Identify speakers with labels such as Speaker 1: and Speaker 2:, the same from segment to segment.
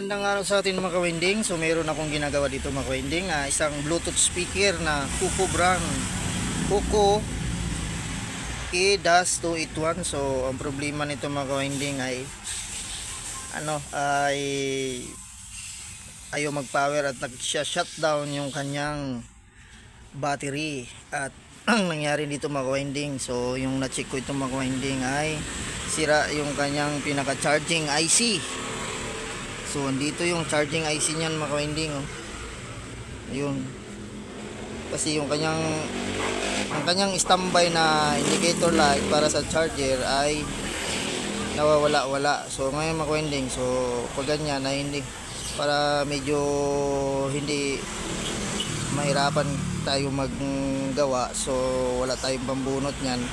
Speaker 1: Magandang araw sa atin mga kawinding. So meron akong ginagawa dito mga kawinding, isang Bluetooth speaker na Kuko brand, Kuko E-281. So ang problema nito mga kawinding ay ayaw mag-power at nag-shutdown yung kanyang battery. At ang nangyari dito mga kawinding, so yung na-check ko itong mga kawinding ay sira yung kanyang pinaka-charging IC. So andito yung charging IC niyan mga kawinding, oh. Ayun. Kasi yung kanyang standby na indicator light para sa charger ay nawawala-wala. So ngayon mga kawinding, so pag ganyan na hindi, para medyo hindi mahirapan tayo maggawa, so wala tayong pambunot niyan.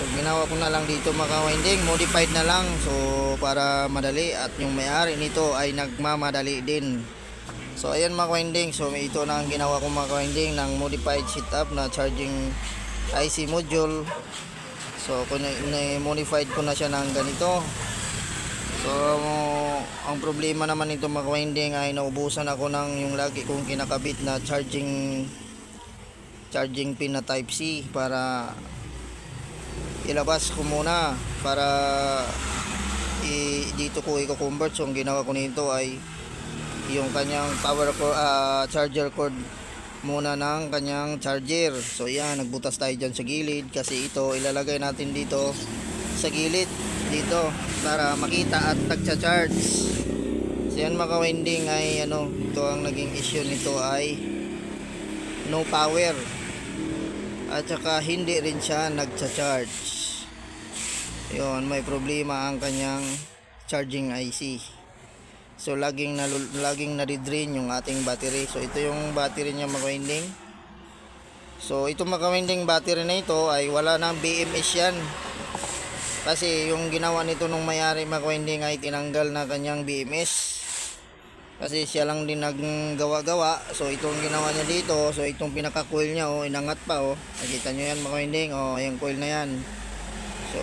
Speaker 1: So ginawa ko na lang dito mga kawinding, modified na lang, so para madali, at yung may-ari nito ay nagmamadali din. So ayan mga kawinding, so ito na ang ginawa ko mga kawinding ng modified setup na charging IC module. So modified ko na siya ng ganito. So ang problema naman nito mga kawinding ay naubusan ako ng yung lagi kong kinakabit na charging pin na type C, para ilabas ko muna para dito ko i-convert. So ang ginawa ko nito ay yung kanyang charger cord muna ng kanyang charger. So yan, nagbutas tayo dyan sa gilid, kasi ito ilalagay natin dito sa gilid dito para makita at nagcha-charge. So yan mga kawinding ay ito ang naging issue nito ay no power, at saka hindi rin siya nagcha-charge. Yun, may problema ang kanyang charging IC. So laging nadi-drain yung ating battery. So ito yung battery niya mga kawinding. So ito mga kawinding, battery na ito ay wala nang BMS yan. Kasi yung ginawa nito nung may-ari mga kawinding ay tinanggal na kanyang BMS. Kasi siya lang din naggawa-gawa. So itong ginawa niya dito, so itong pinaka-coil niya, inangat pa, nakita nyo yan mga kawinding, yung coil na yan. So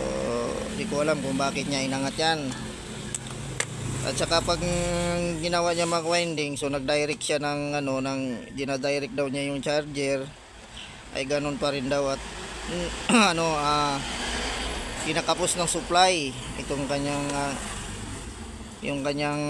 Speaker 1: hindi ko alam kung bakit niya inangat yan. At saka pag ginawa niya mga kawinding, so nag-direct siya ng dinadirect daw niya yung charger, ay ganun pa rin daw, at kinakapos ng supply itong kanyang yung kanyang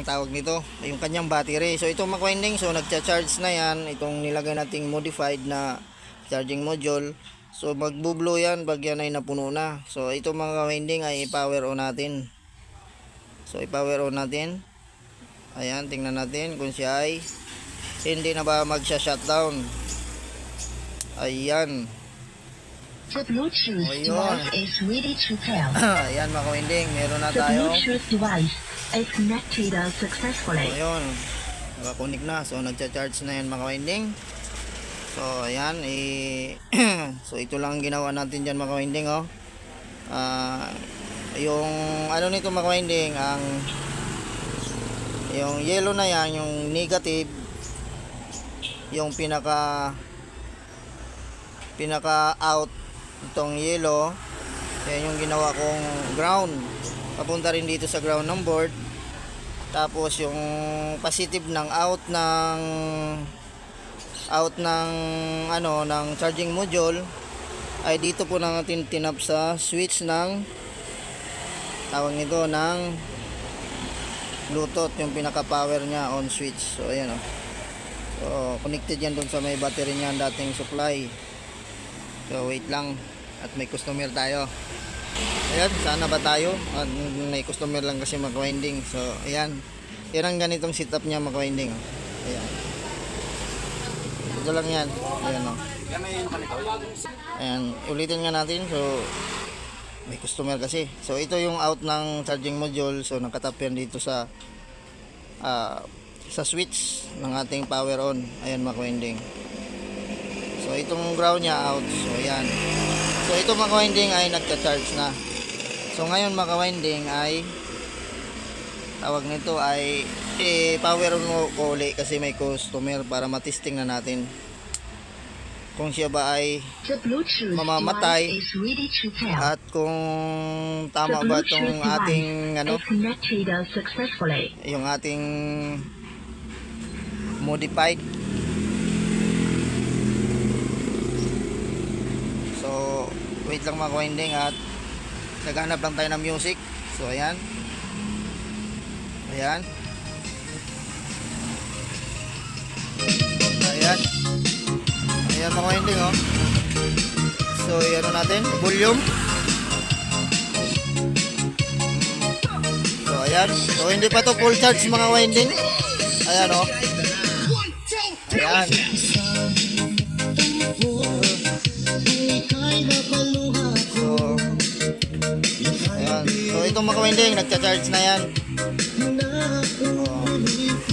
Speaker 1: tawag nito, yung kanyang battery. So itong mga kawinding, so nagcha-charge na yan, itong nilagay nating modified na charging module. So magbo-blow yan pag yan ay napuno na. So ito mga kawinding ay i-power on natin. So i-power on natin. Ayan, tingnan natin kung siya ay hindi na ba magsha-shutdown. Ayan.
Speaker 2: The Bluetooth device is ready to pair.
Speaker 1: Ayan mga kawinding, meron na
Speaker 2: The
Speaker 1: tayo.
Speaker 2: Bluetooth device is connected successfully.
Speaker 1: Ayun, nakakunik na. So nagcha-charge na yan mga kawinding. So ayan, so ito lang ang ginawa natin dyan mga kawinding, yung nito mga kawinding, yung yellow na yan, yung negative, yung pinaka out itong yellow, yan yung ginawa kong ground, papunta rin dito sa ground ng board. Tapos yung positive ng out ng charging module ay dito po natin tinap sa switch ng tawag nito ng Bluetooth, yung pinaka power niya on switch. So ayan, so connected yan dun sa may battery niya, dating supply. So wait lang, at may customer tayo. Ayan, sana ba tayo? At may customer lang kasi mga kawinding. So ayan, yan ang ganitong setup niya mga kawinding. Ayan, ito lang yan. Ayan, ayan, ulitin nga natin. So may customer kasi. So ito yung out ng charging module. So nakatap yan dito sa switch ng ating power on. Ayan mga kawinding. So itong ground niya out. So ayan. So ito mga kawinding ay nagcha-charge na. So ngayon mga kawinding ay tawag nito ay power on ko uli, kasi may customer, para matesting na natin. kung siya ba ay
Speaker 2: The Bluetooth
Speaker 1: mamamatay
Speaker 2: device is ready to pair.
Speaker 1: at kung
Speaker 2: The
Speaker 1: tama ba
Speaker 2: Bluetooth
Speaker 1: itong ating
Speaker 2: device is connected successfully.
Speaker 1: yung ating modified. So wait lang mga ka-winding at naghanap lang tayo ng music. So ayan, ayan, ayan, ayan mga ka-winding, oh. So ano natin, volume. So ayan, so hindi pa to full charge mga winding. Ayan, oh. Ayan. So ayan, so itong mga winding nagcha-charge na yan.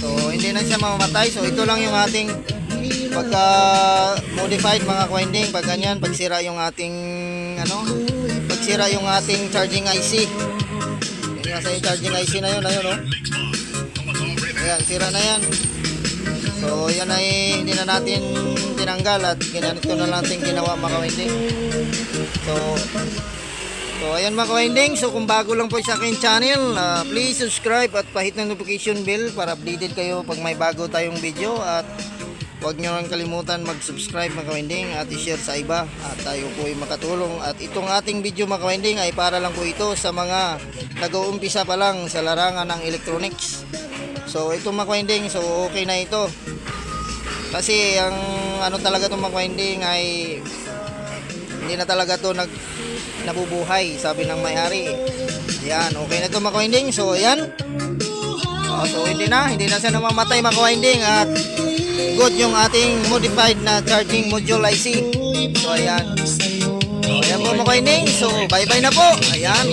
Speaker 1: So hindi na siya mamamatay. So ito lang yung ating pagka modified mga winding. Pag ganyan, pag sira yung ating pag sira yung ating charging IC. Yung nasa yung charging IC na yun, ayun, oh. Ayan, sira na yan. So yan ay hindi na natin tinanggal at ginanito na natin ginawa mga winding. So ayan mga ka-winding, so kung bago lang po sa akin channel, please subscribe at pahit ng notification bell para updated kayo pag may bago tayong video, at huwag nyo lang kalimutan mag-subscribe mga ka-winding at i-share sa iba at tayo po ay makatulong. At itong ating video mga ka-winding ay para lang po ito sa mga nag-uumpisa pa lang sa larangan ng electronics. So ito mga ka-winding, so okay na ito. Kasi ang talaga itong mga ka-winding ay hindi na talaga ito nabubuhay, sabi ng may-ari. Ayan, okay na ito mga ka-winding. So ayan. So hindi na siya namamatay mga ka-winding at good yung ating modified na charging module IC. So ayan. So ayan po mga ka-winding. So bye bye na po. Ayan.